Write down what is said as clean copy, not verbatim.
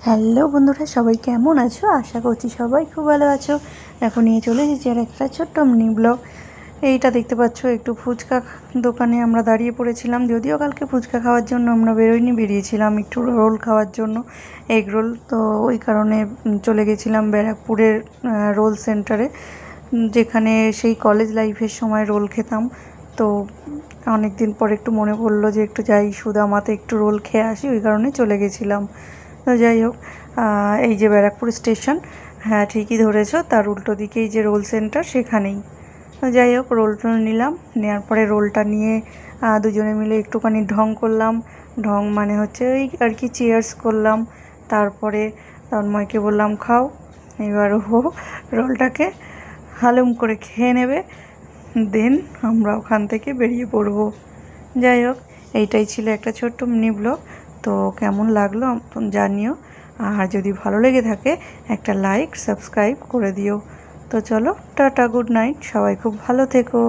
Hello বন্ধুরা, সবাই কেমন আছো? আশা করছি সবাই খুব ভালো আছো। এখন নিয়ে চলে এসেছি আর একটা ছোট্ট মিনি ব্লগ। এইটা দেখতে পাচ্ছ, একটু ফুচকা দোকানে আমরা দাঁড়িয়ে পড়েছিলাম। যদিও কালকে ফুচকা খাওয়ার জন্য আমরা বেরিয়েছিলাম একটু রোল খাওয়ার জন্য, এগ রোল। তো ওই কারণে চলে গেছিলাম ব্যারাকপুরের রোল সেন্টারে, যেখানে সেই কলেজ লাইফের সময় রোল খেতাম। তো অনেক দিন পর একটু মনে পড়লো যে একটু যাই সুদামাতে একটু রোল খেয়ে আসি, ওই কারণে চলে গেছিলাম। তো যাই হোক, এই যে ব্যারাকপুর স্টেশন, হ্যাঁ ঠিকই ধরেছো, তার উল্টো দিকেই যে রোল সেন্টার সেখানেই। তো যাই হোক, রোল টোল নিলাম, নেওয়ার পরে রোলটা নিয়ে দুজনে মিলে একটুখানি ঢং করলাম। ঢং মানে হচ্ছে ওই আর কি, চিয়ার্স করলাম। তারপরে তন্ময়কে বললাম খাও, এবার ও রোলটাকে হালুম করে খেয়ে নেবে, দেন আমরা ওখান থেকে বেরিয়ে পড়বো। যাই হোক, এইটাই ছিল একটা ছোট্ট মিনি ব্লগ। তো কেমন লাগলো জানিও, আর যদি ভালো লেগে থাকে একটা লাইক সাবস্ক্রাইব করে দিও। তো চলো, টাটা, গুড নাইট, সবাই খুব ভালো থেকো।